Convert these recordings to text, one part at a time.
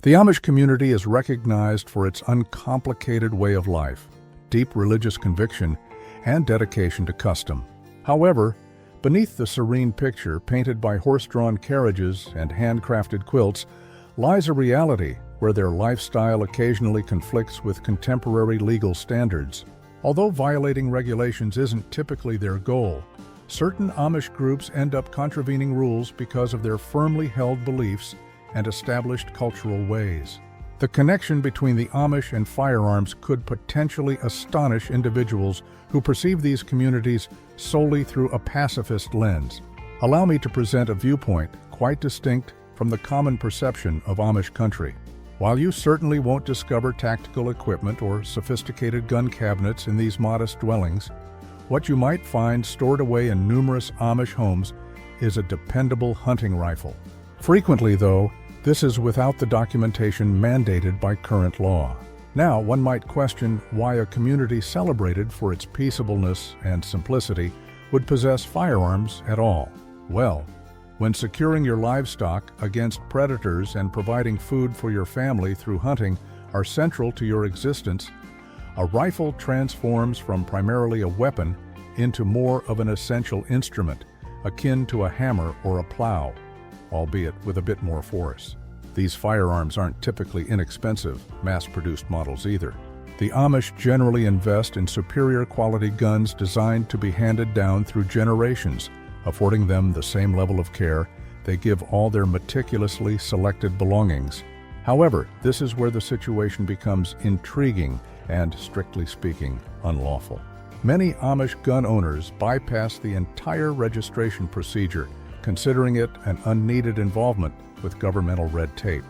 The Amish community is recognized for its uncomplicated way of life, deep religious conviction, and dedication to custom. However, beneath the serene picture painted by horse-drawn carriages and handcrafted quilts lies a reality where their lifestyle occasionally conflicts with contemporary legal standards. Although violating regulations isn't typically their goal, certain Amish groups end up contravening rules because of their firmly held beliefs and established cultural ways. The connection between the Amish and firearms could potentially astonish individuals who perceive these communities solely through a pacifist lens. Allow me to present a viewpoint quite distinct from the common perception of Amish country. While you certainly won't discover tactical equipment or sophisticated gun cabinets in these modest dwellings, what you might find stored away in numerous Amish homes is a dependable hunting rifle. Frequently, though, this is without the documentation mandated by current law. Now, one might question why a community celebrated for its peaceableness and simplicity would possess firearms at all. Well, when securing your livestock against predators and providing food for your family through hunting are central to your existence, a rifle transforms from primarily a weapon into more of an essential instrument, akin to a hammer or a plow, albeit with a bit more force. These firearms aren't typically inexpensive, mass-produced models either. The Amish generally invest in superior quality guns designed to be handed down through generations, affording them the same level of care they give all their meticulously selected belongings. However, this is where the situation becomes intriguing and, strictly speaking, unlawful. Many Amish gun owners bypass the entire registration procedure, considering it an unneeded involvement with governmental red tape.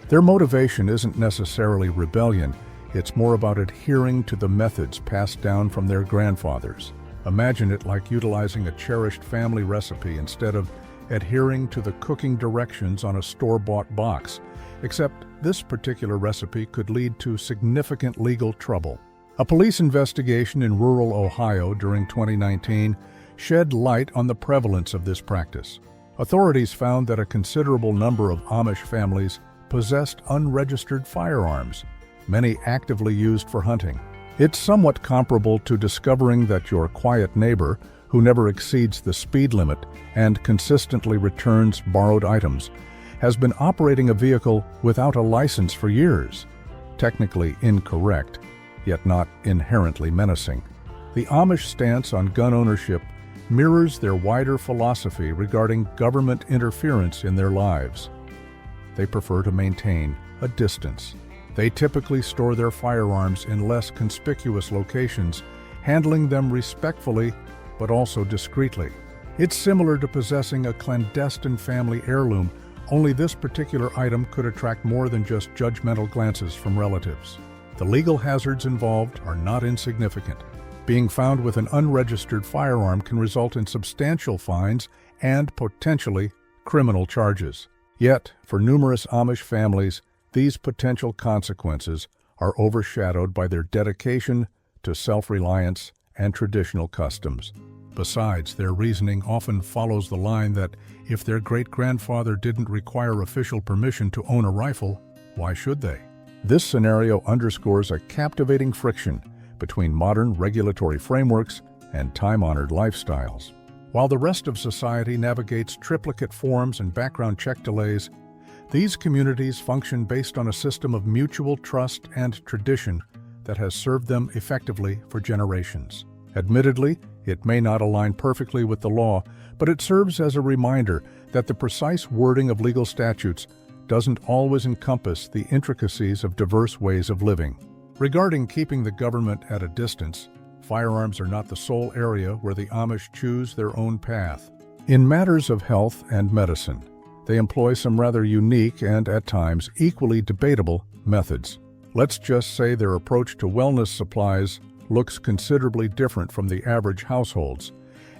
Their motivation isn't necessarily rebellion, it's more about adhering to the methods passed down from their grandfathers. Imagine it like utilizing a cherished family recipe instead of adhering to the cooking directions on a store-bought box, except this particular recipe could lead to significant legal trouble. A police investigation in rural Ohio during 2019 shed light on the prevalence of this practice. Authorities found that a considerable number of Amish families possessed unregistered firearms, many actively used for hunting. It's somewhat comparable to discovering that your quiet neighbor, who never exceeds the speed limit and consistently returns borrowed items, has been operating a vehicle without a license for years. Technically incorrect, yet not inherently menacing. The Amish stance on gun ownership mirrors their wider philosophy regarding government interference in their lives. They prefer to maintain a distance. They typically store their firearms in less conspicuous locations, handling them respectfully but also discreetly. It's similar to possessing a clandestine family heirloom, only this particular item could attract more than just judgmental glances from relatives. The legal hazards involved are not insignificant. Being found with an unregistered firearm can result in substantial fines and potentially criminal charges. Yet, for numerous Amish families, these potential consequences are overshadowed by their dedication to self-reliance and traditional customs. Besides, their reasoning often follows the line that if their great-grandfather didn't require official permission to own a rifle, why should they? This scenario underscores a captivating friction between modern regulatory frameworks and time-honored lifestyles. While the rest of society navigates triplicate forms and background check delays, these communities function based on a system of mutual trust and tradition that has served them effectively for generations. Admittedly, it may not align perfectly with the law, but it serves as a reminder that the precise wording of legal statutes doesn't always encompass the intricacies of diverse ways of living. Regarding keeping the government at a distance, firearms are not the sole area where the Amish choose their own path. In matters of health and medicine, they employ some rather unique and, at times, equally debatable methods. Let's just say their approach to wellness supplies looks considerably different from the average household's,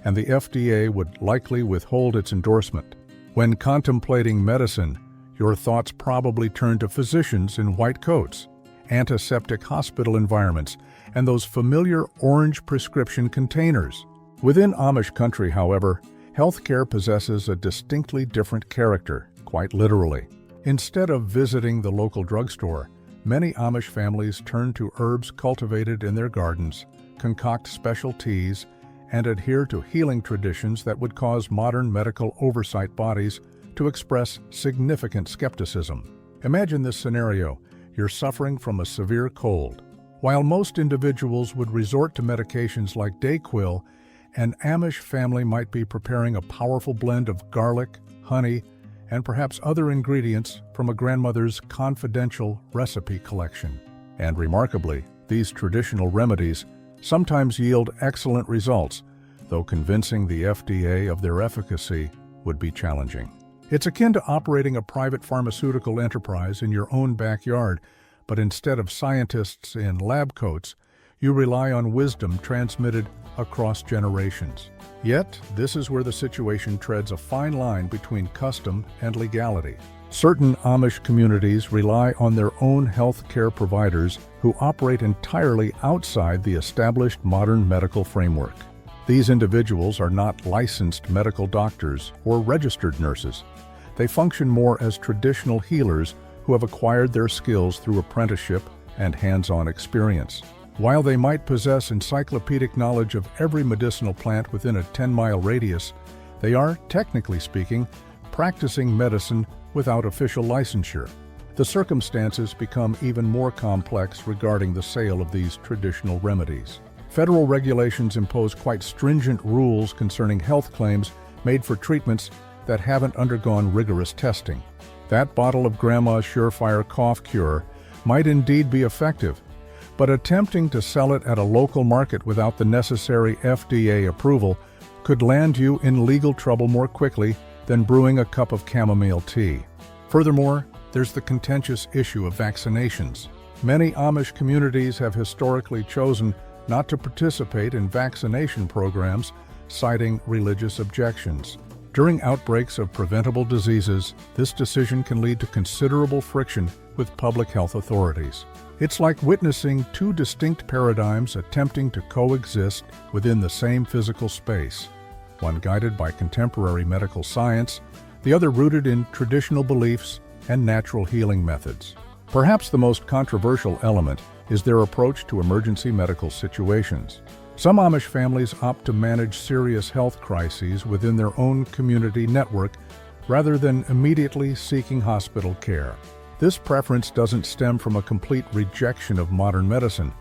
and the FDA would likely withhold its endorsement. When contemplating medicine, your thoughts probably turn to physicians in white coats, antiseptic hospital environments, and those familiar orange prescription containers. Within Amish country, however, healthcare possesses a distinctly different character, quite literally. Instead of visiting the local drugstore, many Amish families turn to herbs cultivated in their gardens, concoct special teas, and adhere to healing traditions that would cause modern medical oversight bodies to express significant skepticism. Imagine this scenario: you're suffering from a severe cold. While most individuals would resort to medications like Dayquil, an Amish family might be preparing a powerful blend of garlic, honey, and perhaps other ingredients from a grandmother's confidential recipe collection. And remarkably, these traditional remedies sometimes yield excellent results, though convincing the FDA of their efficacy would be challenging. It's akin to operating a private pharmaceutical enterprise in your own backyard, but instead of scientists in lab coats, you rely on wisdom transmitted across generations. Yet, this is where the situation treads a fine line between custom and legality. Certain Amish communities rely on their own health care providers who operate entirely outside the established modern medical framework. These individuals are not licensed medical doctors or registered nurses. They function more as traditional healers who have acquired their skills through apprenticeship and hands-on experience. While they might possess encyclopedic knowledge of every medicinal plant within a 10-mile radius, they are, technically speaking, practicing medicine without official licensure. The circumstances become even more complex regarding the sale of these traditional remedies. Federal regulations impose quite stringent rules concerning health claims made for treatments that haven't undergone rigorous testing. That bottle of Grandma's surefire cough cure might indeed be effective, but attempting to sell it at a local market without the necessary FDA approval could land you in legal trouble more quickly than brewing a cup of chamomile tea. Furthermore, there's the contentious issue of vaccinations. Many Amish communities have historically chosen not to participate in vaccination programs, citing religious objections. During outbreaks of preventable diseases, this decision can lead to considerable friction with public health authorities. It's like witnessing two distinct paradigms attempting to coexist within the same physical space, one guided by contemporary medical science, the other rooted in traditional beliefs and natural healing methods. Perhaps the most controversial element is their approach to emergency medical situations. Some Amish families opt to manage serious health crises within their own community network rather than immediately seeking hospital care. This preference doesn't stem from a complete rejection of modern medicine,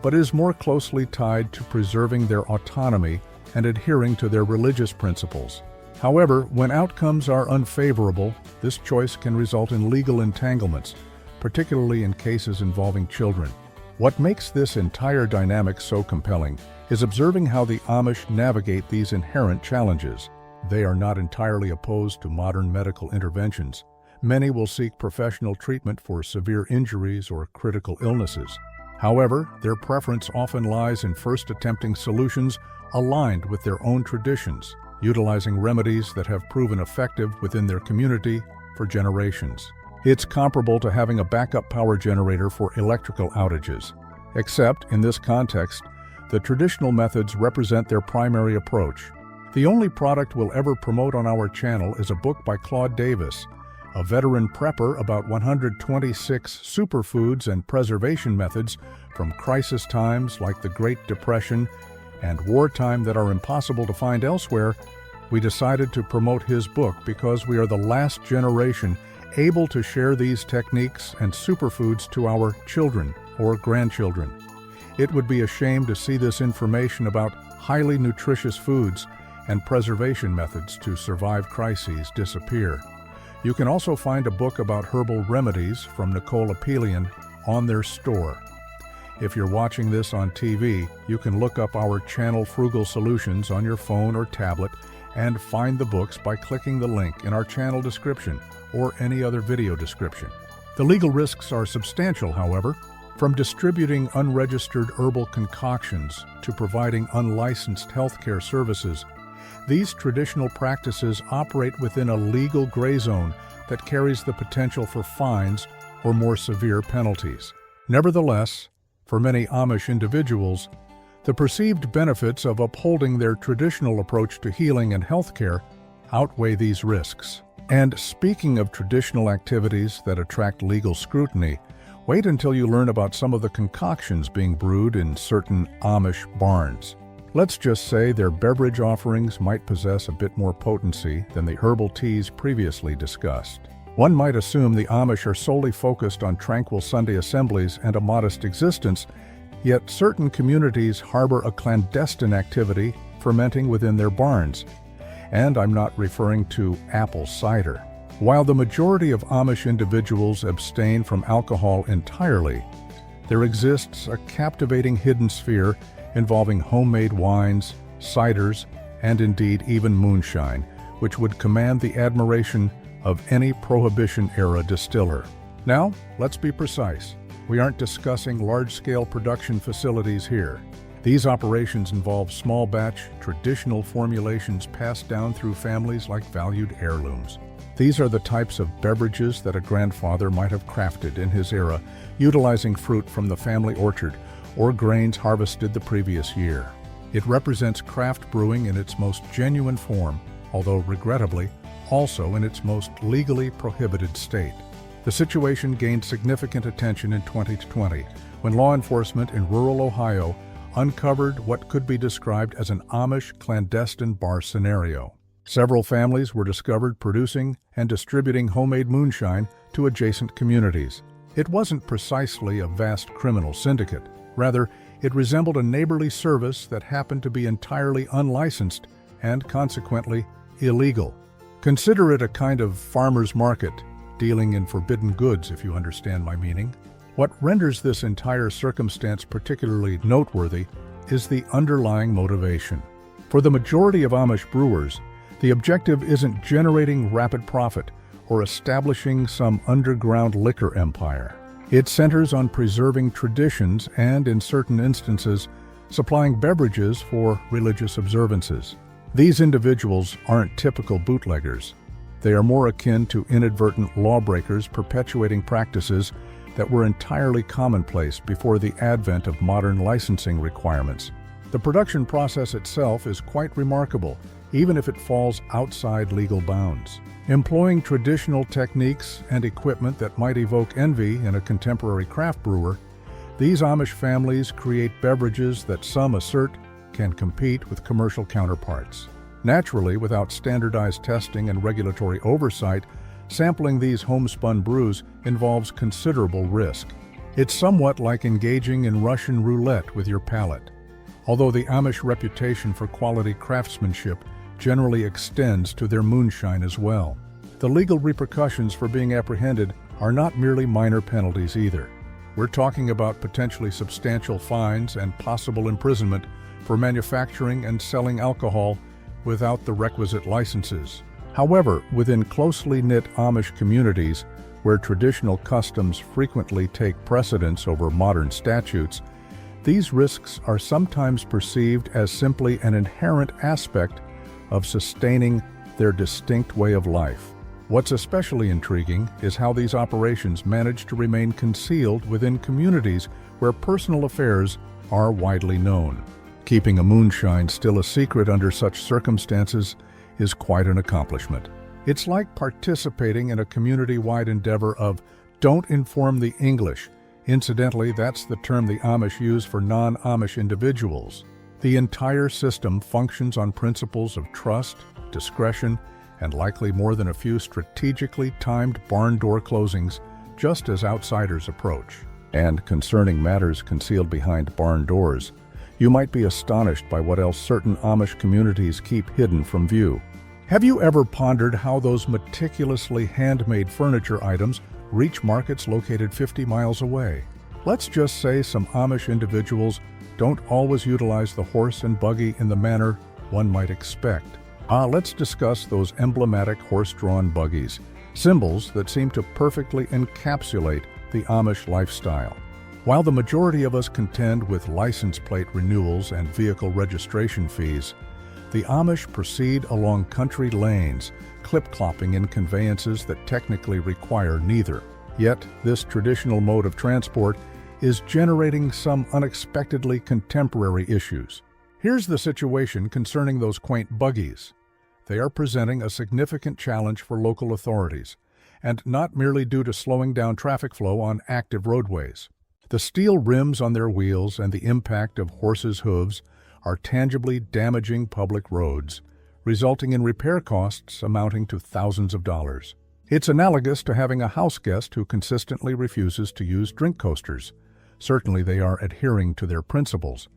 but is more closely tied to preserving their autonomy and adhering to their religious principles. However, when outcomes are unfavorable, this choice can result in legal entanglements, particularly in cases involving children. What makes this entire dynamic so compelling is observing how the Amish navigate these inherent challenges. They are not entirely opposed to modern medical interventions. Many will seek professional treatment for severe injuries or critical illnesses. However, their preference often lies in first attempting solutions aligned with their own traditions, utilizing remedies that have proven effective within their community for generations. It's comparable to having a backup power generator for electrical outages. Except, in this context, the traditional methods represent their primary approach. The only product we'll ever promote on our channel is a book by Claude Davis, a veteran prepper about 126 superfoods and preservation methods from crisis times like the Great Depression and wartime that are impossible to find elsewhere. We decided to promote his book because we are the last generation able to share these techniques and superfoods to our children or grandchildren. It would be a shame to see this information about highly nutritious foods and preservation methods to survive crises disappear. You can also find a book about herbal remedies from Nicole Apelian on their store. If you're watching this on TV, you can look up our channel Frugal Solutions on your phone or tablet and find the books by clicking the link in our channel description or any other video description. The legal risks are substantial, however. From distributing unregistered herbal concoctions to providing unlicensed healthcare services, these traditional practices operate within a legal gray zone that carries the potential for fines or more severe penalties. Nevertheless, for many Amish individuals, the perceived benefits of upholding their traditional approach to healing and healthcare outweigh these risks. And speaking of traditional activities that attract legal scrutiny, wait until you learn about some of the concoctions being brewed in certain Amish barns. Let's just say their beverage offerings might possess a bit more potency than the herbal teas previously discussed. One might assume the Amish are solely focused on tranquil Sunday assemblies and a modest existence, yet certain communities harbor a clandestine activity fermenting within their barns. And I'm not referring to apple cider. While the majority of Amish individuals abstain from alcohol entirely, there exists a captivating hidden sphere involving homemade wines, ciders, and indeed even moonshine, which would command the admiration of any Prohibition-era distiller. Now, let's be precise. We aren't discussing large-scale production facilities here. These operations involve small-batch, traditional formulations passed down through families like valued heirlooms. These are the types of beverages that a grandfather might have crafted in his era, utilizing fruit from the family orchard or grains harvested the previous year. It represents craft brewing in its most genuine form, although regrettably, also in its most legally prohibited state. The situation gained significant attention in 2020 when law enforcement in rural Ohio uncovered what could be described as an Amish clandestine bar scenario. Several families were discovered producing and distributing homemade moonshine to adjacent communities. It wasn't precisely a vast criminal syndicate. Rather, it resembled a neighborly service that happened to be entirely unlicensed and, consequently, illegal. Consider it a kind of farmer's market, dealing in forbidden goods, if you understand my meaning. What renders this entire circumstance particularly noteworthy is the underlying motivation. For the majority of Amish brewers, the objective isn't generating rapid profit or establishing some underground liquor empire. It centers on preserving traditions and, in certain instances, supplying beverages for religious observances. These individuals aren't typical bootleggers. They are more akin to inadvertent lawbreakers perpetuating practices that were entirely commonplace before the advent of modern licensing requirements. The production process itself is quite remarkable, even if it falls outside legal bounds. Employing traditional techniques and equipment that might evoke envy in a contemporary craft brewer, these Amish families create beverages that some assert can compete with commercial counterparts. Naturally, without standardized testing and regulatory oversight, sampling these homespun brews involves considerable risk. It's somewhat like engaging in Russian roulette with your palate. Although the Amish reputation for quality craftsmanship generally extends to their moonshine as well. The legal repercussions for being apprehended are not merely minor penalties either. We're talking about potentially substantial fines and possible imprisonment for manufacturing and selling alcohol without the requisite licenses. However, within closely knit Amish communities, where traditional customs frequently take precedence over modern statutes, these risks are sometimes perceived as simply an inherent aspect of sustaining their distinct way of life. What's especially intriguing is how these operations manage to remain concealed within communities where personal affairs are widely known. Keeping a moonshine still a secret under such circumstances is quite an accomplishment. It's like participating in a community-wide endeavor of "don't inform the English." Incidentally, that's the term the Amish use for non-Amish individuals. The entire system functions on principles of trust, discretion, and likely more than a few strategically timed barn door closings just as outsiders approach. And concerning matters concealed behind barn doors, you might be astonished by what else certain Amish communities keep hidden from view. Have you ever pondered how those meticulously handmade furniture items reach markets located 50 miles away? Let's just say some Amish individuals don't always utilize the horse and buggy in the manner one might expect. Let's discuss those emblematic horse-drawn buggies, symbols that seem to perfectly encapsulate the Amish lifestyle. While the majority of us contend with license plate renewals and vehicle registration fees, the Amish proceed along country lanes, clip-clopping in conveyances that technically require neither. Yet, this traditional mode of transport is generating some unexpectedly contemporary issues. Here's the situation concerning those quaint buggies. they are presenting a significant challenge for local authorities, and not merely due to slowing down traffic flow on active roadways. The steel rims on their wheels and the impact of horses' hooves are tangibly damaging public roads, resulting in repair costs amounting to thousands of dollars. It's analogous to having a house guest who consistently refuses to use drink coasters. Certainly they are adhering to their principles,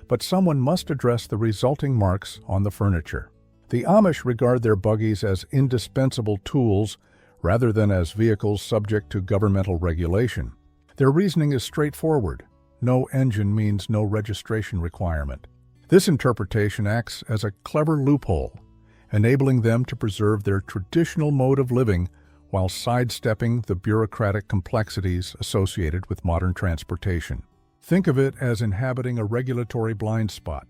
but someone must address the resulting marks on the furniture. The Amish regard their buggies as indispensable tools rather than as vehicles subject to governmental regulation. Their reasoning is straightforward. No engine means no registration requirement. This interpretation acts as a clever loophole, enabling them to preserve their traditional mode of living while sidestepping the bureaucratic complexities associated with modern transportation. Think of it as inhabiting a regulatory blind spot,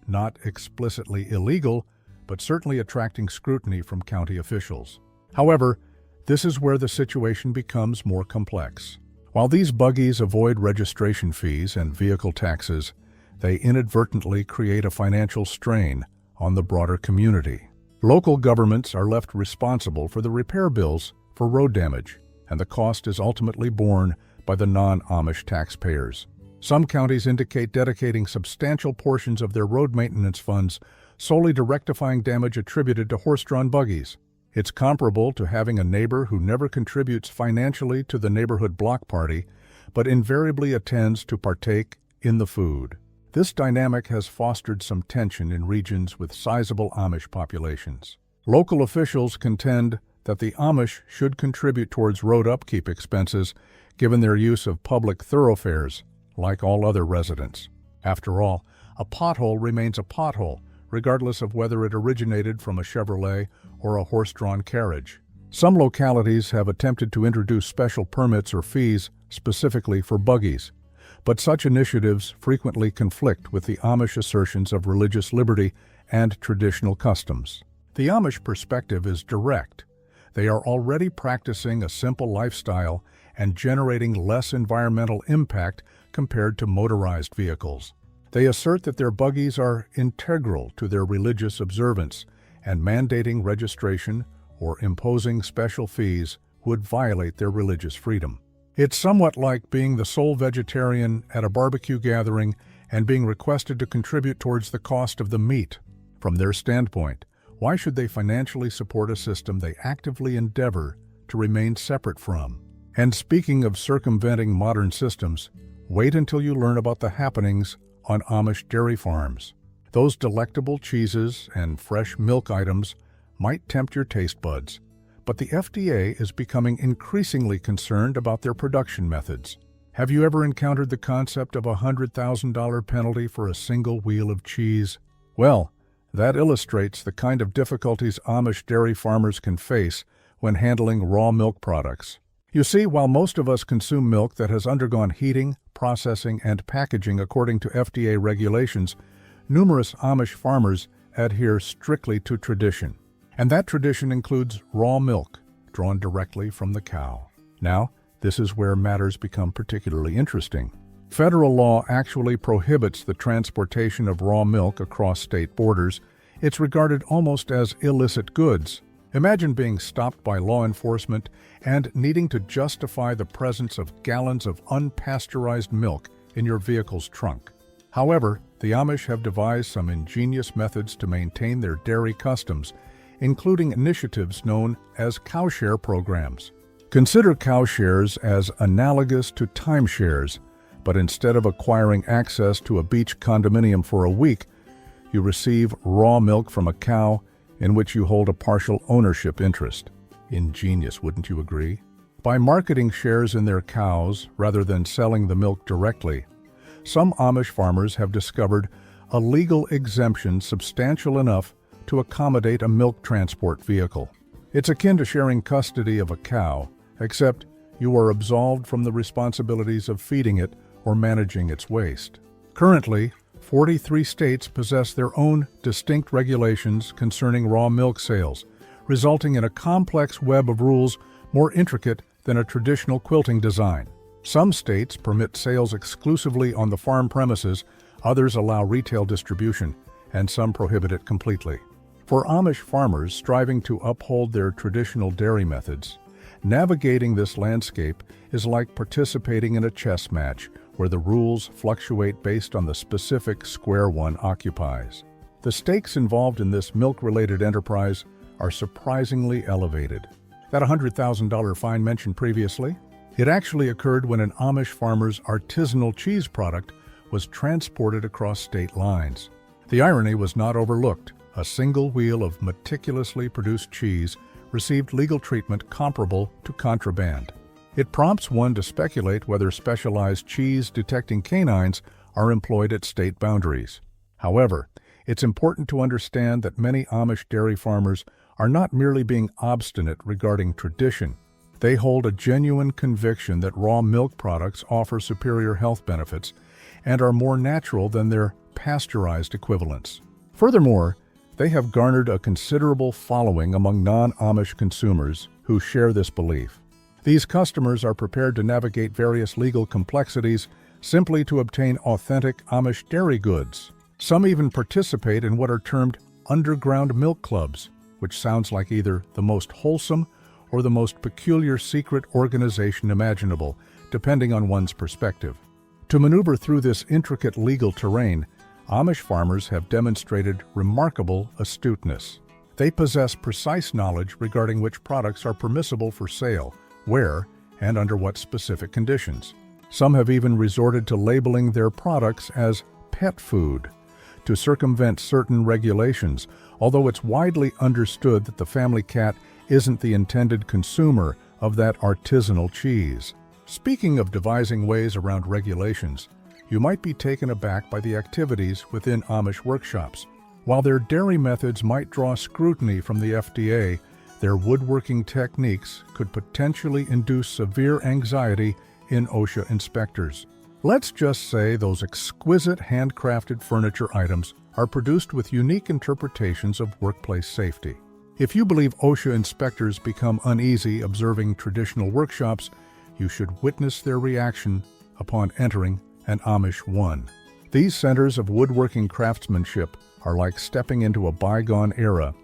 not explicitly illegal, but certainly attracting scrutiny from county officials. However, this is where the situation becomes more complex. While these buggies avoid registration fees and vehicle taxes, they inadvertently create a financial strain on the broader community. Local governments are left responsible for the repair bills for road damage, and the cost is ultimately borne by the non-Amish taxpayers. Some counties indicate dedicating substantial portions of their road maintenance funds solely to rectifying damage attributed to horse-drawn buggies. It's comparable to having a neighbor who never contributes financially to the neighborhood block party, but invariably attends to partake in the food. This dynamic has fostered some tension in regions with sizable Amish populations. Local officials contend that the Amish should contribute towards road upkeep expenses given their use of public thoroughfares, like all other residents. After all, a pothole remains a pothole, regardless of whether it originated from a Chevrolet or a horse-drawn carriage. Some localities have attempted to introduce special permits or fees specifically for buggies, but such initiatives frequently conflict with the Amish assertions of religious liberty and traditional customs. The Amish perspective is direct. They are already practicing a simple lifestyle and generating less environmental impact compared to motorized vehicles. They assert that their buggies are integral to their religious observance, and mandating registration or imposing special fees would violate their religious freedom. It's somewhat like being the sole vegetarian at a barbecue gathering and being requested to contribute towards the cost of the meat. From their standpoint, why should they financially support a system they actively endeavor to remain separate from? And speaking of circumventing modern systems, wait until you learn about the happenings on Amish dairy farms. Those delectable cheeses and fresh milk items might tempt your taste buds, but the FDA is becoming increasingly concerned about their production methods. Have you ever encountered the concept of a $100,000 penalty for a single wheel of cheese? Well, that illustrates the kind of difficulties Amish dairy farmers can face when handling raw milk products. You see, while most of us consume milk that has undergone heating, processing, and packaging according to FDA regulations, numerous Amish farmers adhere strictly to tradition. And that tradition includes raw milk, drawn directly from the cow. Now, this is where matters become particularly interesting. Federal law actually prohibits the transportation of raw milk across state borders. It's regarded almost as illicit goods. Imagine being stopped by law enforcement and needing to justify the presence of gallons of unpasteurized milk in your vehicle's trunk. However, the Amish have devised some ingenious methods to maintain their dairy customs, including initiatives known as cowshare programs. Consider cowshares as analogous to timeshares, but instead of acquiring access to a beach condominium for a week, you receive raw milk from a cow in which you hold a partial ownership interest. Ingenious, wouldn't you agree? By marketing shares in their cows rather than selling the milk directly, some Amish farmers have discovered a legal exemption substantial enough to accommodate a milk transport vehicle. It's akin to sharing custody of a cow, except you are absolved from the responsibilities of feeding it or managing its waste. Currently, 43 states possess their own distinct regulations concerning raw milk sales, resulting in a complex web of rules more intricate than a traditional quilting design. Some states permit sales exclusively on the farm premises, others allow retail distribution, and some prohibit it completely. For Amish farmers striving to uphold their traditional dairy methods, navigating this landscape is like participating in a chess match where the rules fluctuate based on the specific square one occupies. The stakes involved in this milk-related enterprise are surprisingly elevated. That $100,000 fine mentioned previously? It actually occurred when an Amish farmer's artisanal cheese product was transported across state lines. The irony was not overlooked. A single wheel of meticulously produced cheese received legal treatment comparable to contraband. It prompts one to speculate whether specialized cheese-detecting canines are employed at state boundaries. However, it's important to understand that many Amish dairy farmers are not merely being obstinate regarding tradition. They hold a genuine conviction that raw milk products offer superior health benefits and are more natural than their pasteurized equivalents. Furthermore, they have garnered a considerable following among non-Amish consumers who share this belief. These customers are prepared to navigate various legal complexities simply to obtain authentic Amish dairy goods. Some even participate in what are termed underground milk clubs, which sounds like either the most wholesome or the most peculiar secret organization imaginable, depending on one's perspective. To maneuver through this intricate legal terrain, Amish farmers have demonstrated remarkable astuteness. They possess precise knowledge regarding which products are permissible for sale, where, and under what specific conditions. Some have even resorted to labeling their products as pet food to circumvent certain regulations, although it's widely understood that the family cat isn't the intended consumer of that artisanal cheese. Speaking of devising ways around regulations, you might be taken aback by the activities within Amish workshops. While their dairy methods might draw scrutiny from the FDA, their woodworking techniques could potentially induce severe anxiety in OSHA inspectors. Let's just say those exquisite handcrafted furniture items are produced with unique interpretations of workplace safety. If you believe OSHA inspectors become uneasy observing traditional workshops, you should witness their reaction upon entering an Amish one. These centers of woodworking craftsmanship are like stepping into a bygone era,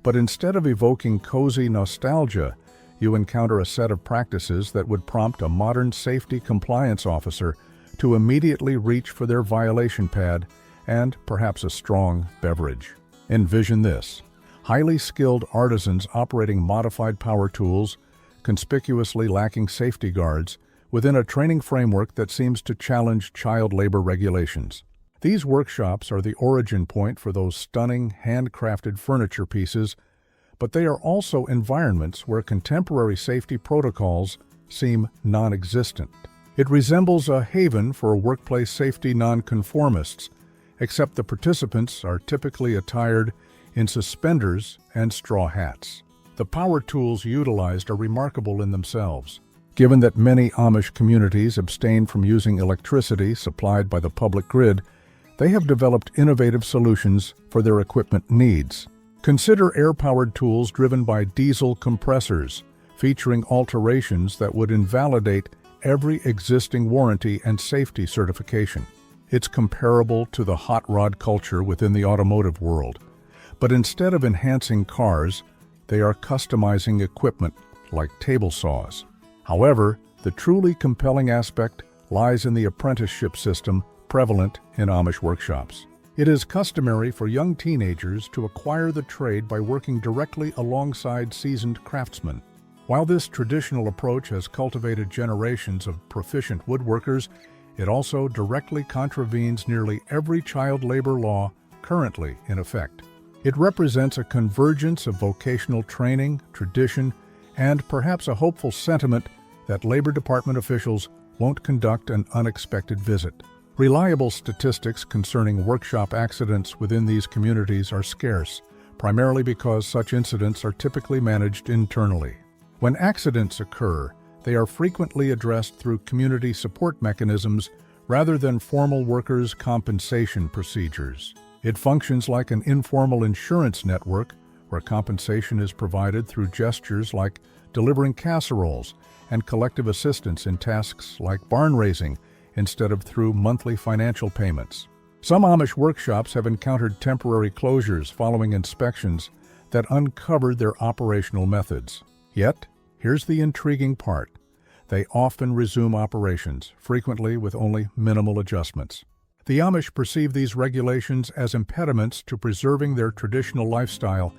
but instead of evoking cozy nostalgia, you encounter a set of practices that would prompt a modern safety compliance officer to immediately reach for their violation pad and perhaps a strong beverage. Envision this: highly skilled artisans operating modified power tools, conspicuously lacking safety guards, within a training framework that seems to challenge child labor regulations. These workshops are the origin point for those stunning, handcrafted furniture pieces, but they are also environments where contemporary safety protocols seem non-existent. It resembles a haven for workplace safety nonconformists, except the participants are typically attired in suspenders and straw hats. The power tools utilized are remarkable in themselves. Given that many Amish communities abstain from using electricity supplied by the public grid, they have developed innovative solutions for their equipment needs. Consider air-powered tools driven by diesel compressors, featuring alterations that would invalidate every existing warranty and safety certification. It's comparable to the hot rod culture within the automotive world, but instead of enhancing cars, they are customizing equipment like table saws. However, the truly compelling aspect lies in the apprenticeship system prevalent in Amish workshops. It is customary for young teenagers to acquire the trade by working directly alongside seasoned craftsmen. While this traditional approach has cultivated generations of proficient woodworkers, it also directly contravenes nearly every child labor law currently in effect. It represents a convergence of vocational training, tradition, and perhaps a hopeful sentiment that Labor Department officials won't conduct an unexpected visit. Reliable statistics concerning workshop accidents within these communities are scarce, primarily because such incidents are typically managed internally. When accidents occur, they are frequently addressed through community support mechanisms rather than formal workers' compensation procedures. It functions like an informal insurance network where compensation is provided through gestures like delivering casseroles and collective assistance in tasks like barn raising instead of through monthly financial payments. Some Amish workshops have encountered temporary closures following inspections that uncovered their operational methods. Yet, here's the intriguing part. They often resume operations, frequently with only minimal adjustments. The Amish perceive these regulations as impediments to preserving their traditional lifestyle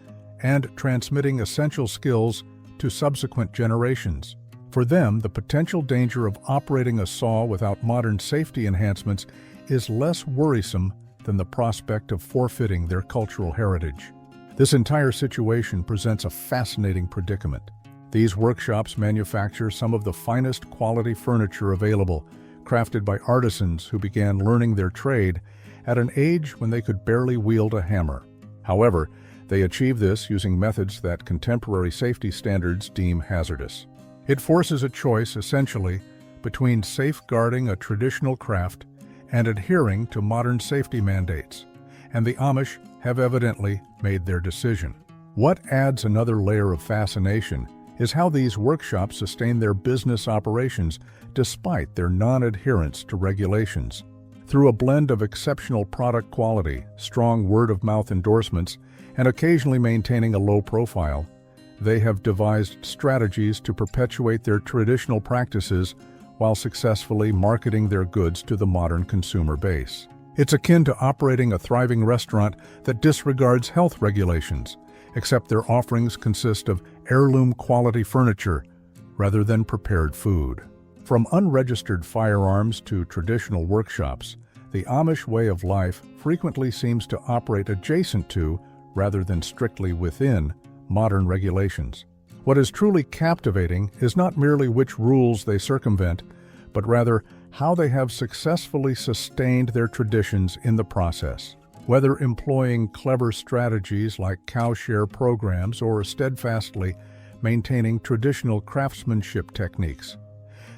and transmitting essential skills to subsequent generations. For them, the potential danger of operating a saw without modern safety enhancements is less worrisome than the prospect of forfeiting their cultural heritage. This entire situation presents a fascinating predicament. These workshops manufacture some of the finest quality furniture available, crafted by artisans who began learning their trade at an age when they could barely wield a hammer. However, they achieve this using methods that contemporary safety standards deem hazardous. It forces a choice, essentially, between safeguarding a traditional craft and adhering to modern safety mandates, and the Amish have evidently made their decision. What adds another layer of fascination is how these workshops sustain their business operations despite their non-adherence to regulations. Through a blend of exceptional product quality, strong word-of-mouth endorsements, and occasionally maintaining a low profile, they have devised strategies to perpetuate their traditional practices while successfully marketing their goods to the modern consumer base. It's akin to operating a thriving restaurant that disregards health regulations, except their offerings consist of heirloom-quality furniture rather than prepared food. From unregistered firearms to traditional workshops, the Amish way of life frequently seems to operate adjacent to, rather than strictly within, modern regulations. What is truly captivating is not merely which rules they circumvent, but rather how they have successfully sustained their traditions in the process. Whether employing clever strategies like cow-share programs or steadfastly maintaining traditional craftsmanship techniques,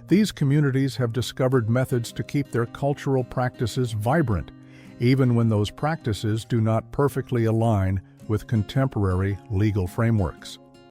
these communities have discovered methods to keep their cultural practices vibrant, even when those practices do not perfectly align with contemporary legal frameworks.